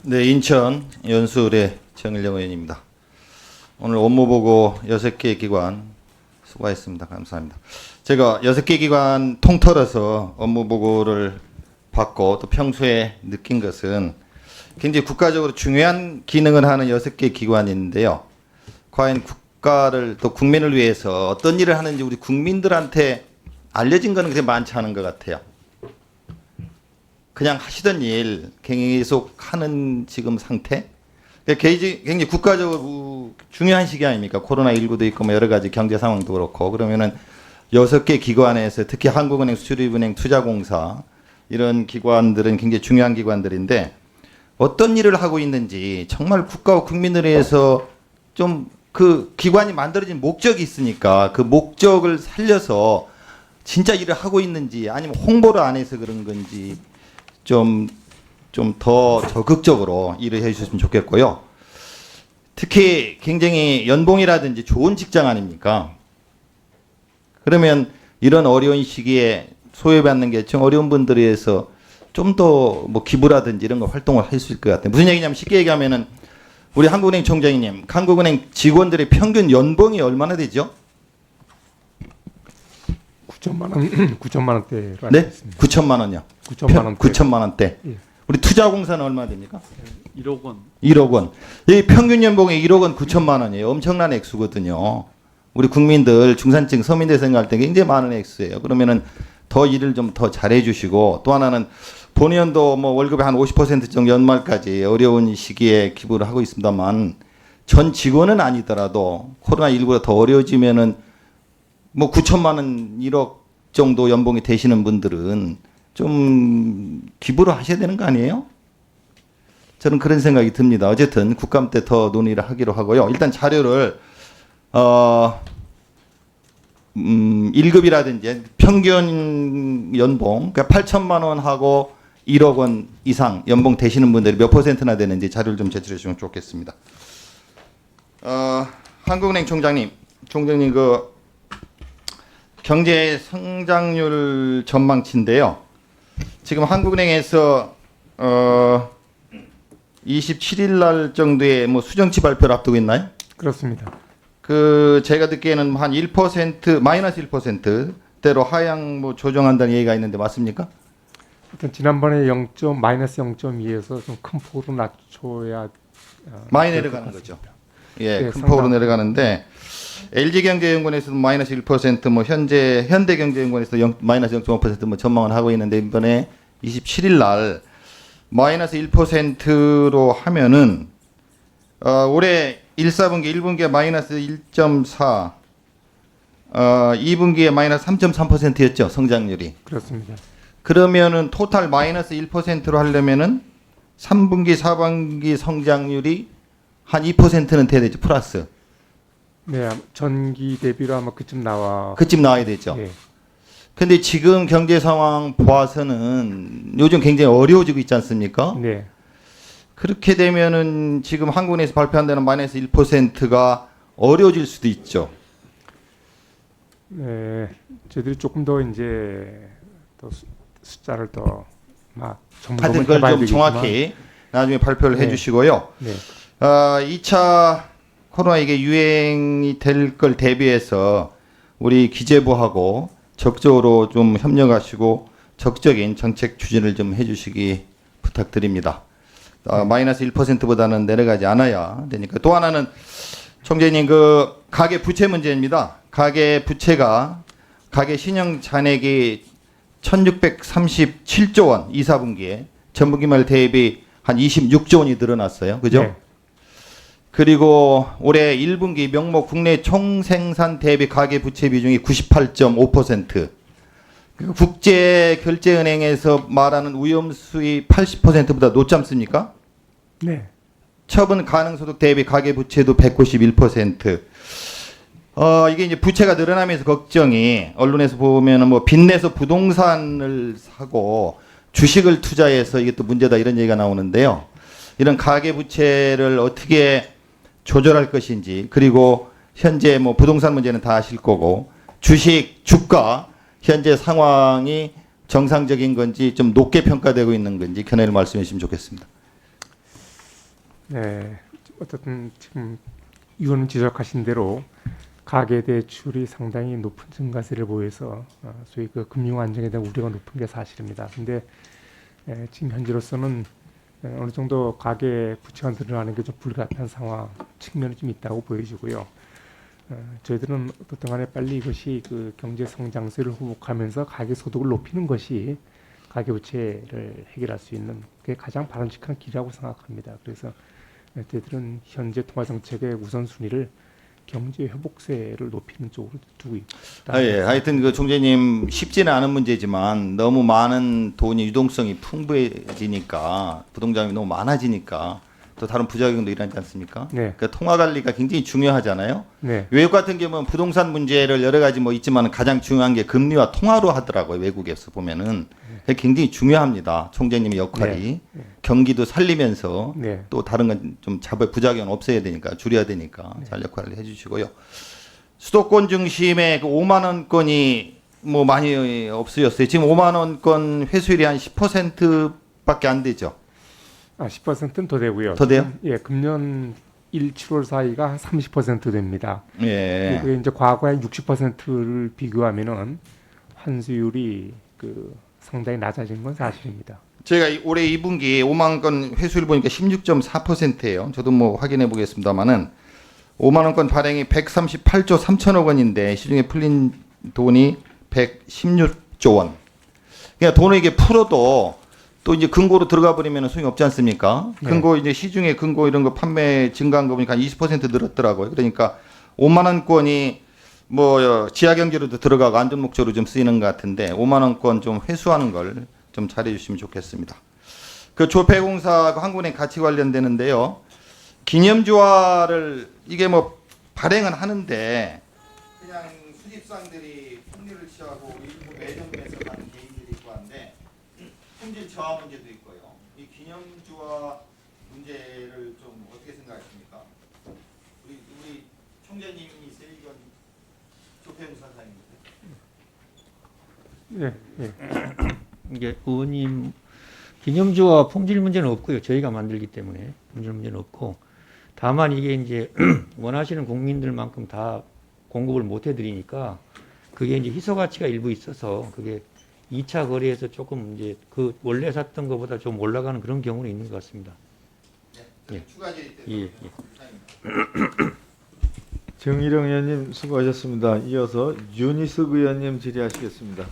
네, 인천 연수의 정일영 의원입니다. 오늘 업무보고 6개 기관 수고하셨습니다. 감사합니다. 제가 6개 기관 통틀어서 업무보고를 받고 또 평소에 느낀 것은 굉장히 국가적으로 중요한 기능을 하는 6개 기관인데요. 과연 국가를 또 국민을 위해서 어떤 일을 하는지 우리 국민들한테 알려진 거는 그렇게 많지 않은 것 같아요. 그냥 하시던 일 계속 하는 지금 상태? 굉장히 국가적으로 중요한 시기 아닙니까? 코로나19도 있고 뭐 여러 가지 경제 상황도 그렇고 그러면은 6개 기관에서 특히 한국은행, 수출입은행, 투자공사 이런 기관들은 굉장히 중요한 기관들인데 어떤 일을 하고 있는지 정말 국가와 국민을 위해서 좀 그 기관이 만들어진 목적이 있으니까 그 목적을 살려서 진짜 일을 하고 있는지 아니면 홍보를 안 해서 그런 건지 좀 더 적극적으로 일을 해주셨으면 좋겠고요. 특히 굉장히 연봉이라든지 좋은 직장 아닙니까? 그러면 이런 어려운 시기에 소외받는 게 좀 어려운 분들에 의해서 좀 더 뭐 기부라든지 이런 거 활동을 할 수 있을 것 같아요. 무슨 얘기냐면 쉽게 얘기하면은 우리 한국은행 총장님, 한국은행 직원들의 평균 연봉이 얼마나 되죠? 9천만 원, 9천만 원대로 네? 알고 있습니다. 9천만 원요. 9천만 원. 9천만 원대. 예. 우리 투자공사는 얼마 됩니까? 1억 원. 1억 원. 이 평균 연봉이 1억 원 9천만 원이에요. 엄청난 액수거든요. 우리 국민들 중산층 서민들 생각할 때 굉장히 많은 액수예요. 그러면은 더 일을 좀 더 잘해 주시고 또 하나는 본연도 뭐 월급의 한 50% 정도 연말까지 어려운 시기에 기부를 하고 있습니다만 전 직원은 아니더라도 코로나19가 더 어려워지면은 뭐 9천만 원 1억 정도 연봉이 되시는 분들은 좀 기부를 하셔야 되는 거 아니에요? 저는 그런 생각이 듭니다. 어쨌든 국감 때 더 논의를 하기로 하고요. 일단 자료를 1급이라든지 평균 연봉 그러니까 8천만 원하고 1억 원 이상 연봉 되시는 분들이 몇 퍼센트나 되는지 자료를 좀 제출해 주시면 좋겠습니다. 한국은행 총장님 그 경제 성장률 전망치인데요. 지금 한국은행에서 27일 날 정도에 뭐 수정치 발표를 앞두고 있나요? 그렇습니다. 그 제가 듣기에는 한 1% 마이너스 1%대로 하향 뭐 조정한다는 얘기가 있는데 맞습니까? 하여튼 지난번에 마이너스 0.2에서 좀 큰 폭으로 낮춰야 많이 될 내려가는 것 거죠. 같습니다. 예, 네, 큰 폭으로 상당- 내려가는데 LG경제연구원에서도 마이너스 1%, 뭐 현대경제연구원에서 마이너스 0.5% 전망을 하고 있는데 이번에 27일 날 마이너스 1%로 하면은 올해 1사분기, 1분기에 마이너스 1.4, 2분기에 마이너스 3.3%였죠 성장률이. 그렇습니다. 그러면은 토탈 마이너스 1%로 하려면은 3분기, 4분기 성장률이 한 2%는 돼야 되죠 플러스. 네, 전기 대비로 아마 그쯤 나와. 그쯤 나와야 되죠. 예, 근데 지금 경제 상황 보아서는 요즘 굉장히 어려워지고 있지 않습니까? 네, 그렇게 되면은 지금 한국은행에서 발표한다는 마이너스 1%가 어려워질 수도 있죠. 네, 저희들이 조금 더 이제 또 숫자를 더막 하여튼 그걸 좀 정확히 나중에 발표를 네. 해주시고요. 네, 2차 코로나 이게 유행이 될 걸 대비해서 우리 기재부하고 적극적으로 좀 협력하시고 적극적인 정책 추진을 좀 해주시기 부탁드립니다. 마이너스 1%보다는 내려가지 않아야 되니까. 또 하나는 총재님 그 가계 부채 문제입니다. 가계 부채가 가계 신용 잔액이 1637조 원 2, 4분기에 전분기 말 대비 한 26조 원이 늘어났어요. 그죠? 네. 그리고 올해 1분기 명목 국내 총생산 대비 가계 부채 비중이 98.5%. 국제결제은행에서 말하는 위험 수위 80%보다 높지 않습니까? 네, 처분 가능 소득 대비 가계 부채도 191%. 이게 이제 부채가 늘어나면서 걱정이 언론에서 보면은 뭐 빚내서 부동산을 사고 주식을 투자해서 이게 또 문제다 이런 얘기가 나오는데요. 이런 가계 부채를 어떻게 조절할 것인지 그리고 현재 뭐 부동산 문제는 다 아실 거고 주식 주가 현재 상황이 정상적인 건지 좀 높게 평가되고 있는 건지 견해를 말씀해 주시면 좋겠습니다. 네, 어쨌든 지금 의원님 지적하신 대로 가계 대출이 상당히 높은 증가세를 보여서 소위 그 금융 안정에 대한 우려가 높은 게 사실입니다. 근데 지금 현재로서는 어느 정도 가계 부채가 늘어나는 게 좀 불가피한 상황 측면이 좀 있다고 보여지고요. 저희들은 어떻든 간에 빨리 이것이 그 경제 성장세를 회복하면서 가계 소득을 높이는 것이 가계 부채를 해결할 수 있는 그게 가장 바람직한 길이라고 생각합니다. 그래서 저희들은 현재 통화 정책의 우선순위를 경제 회복세를 높이는 쪽으로 두고 있다. 예. 하여튼 그 총재님 쉽지는 않은 문제지만 너무 많은 돈이 유동성이 풍부해지니까 부동산이 너무 많아지니까 또 다른 부작용도 일어나지 않습니까? 네. 그러니까 통화 관리가 굉장히 중요하잖아요. 네, 외국 같은 경우는 부동산 문제를 여러 가지 뭐 있지만 가장 중요한 게 금리와 통화로 하더라고요. 외국에서 보면은 그게 굉장히 중요합니다. 총재님의 역할이 경기도 살리면서 네, 또 다른 건 좀 잡을 부작용 없애야 되니까 줄여야 되니까 잘 역할을 해주시고요. 수도권 중심의 그 5만 원권이 뭐 많이 없어졌어요. 지금 5만 원권 회수율이 한 10%밖에 안 되죠. 10%는 더 되고요. 더 돼요? 예, 금년 1, 7월 사이가 한 30% 됩니다. 예. 그리고 이제 과거의 60%를 비교하면은 환수율이 그 상당히 낮아진 건 사실입니다. 제가 올해 2분기 5만 건 회수율 보니까 16.4%예요. 저도 뭐 확인해 보겠습니다만은 5만 원권 발행이 138조 3천억 원인데 시중에 풀린 돈이 116조 원. 그러니까 돈을 이게 풀어도 또 이제 근고로 들어가 버리면 소용이 없지 않습니까? 네. 근고 이제 시중에 근고 이런 거 판매 증가한 거 보니까 한 20% 늘었더라고요. 그러니까 5만 원권이 뭐 지하 경제로도 들어가고 안전 목적으로 좀 쓰이는 것 같은데 5만 원권 좀 회수하는 걸 좀 잘해 주시면 좋겠습니다. 그 조폐공사하고 한국은행 같이 관련되는데요. 기념주화를 이게 뭐 발행은 하는데 그냥 수집상들이 폭리를 취하고 일부 매점에서 가는 개인들이 있고 한데 품질 저하 문제도 있고요. 이 기념주화 문제를 좀 어떻게 생각하십니까? 우리 총재님이 세이건 조폐공사 사입니다. 예, 예. 이게 의원님 기념주와 품질 문제는 없고요. 저희가 만들기 때문에 품질 문제는 없고 다만 이게 이제 원하시는 국민들만큼 다 공급을 못 해드리니까 그게 이제 희소 가치가 일부 있어서 그게 2차 거래에서 조금 이제 그 원래 샀던 것보다 좀 올라가는 그런 경우는 있는 것 같습니다. 네, 추가 질의 때. 예, 예. 정일영 의원님 수고하셨습니다. 이어서 윤희숙 의원님 질의하시겠습니다.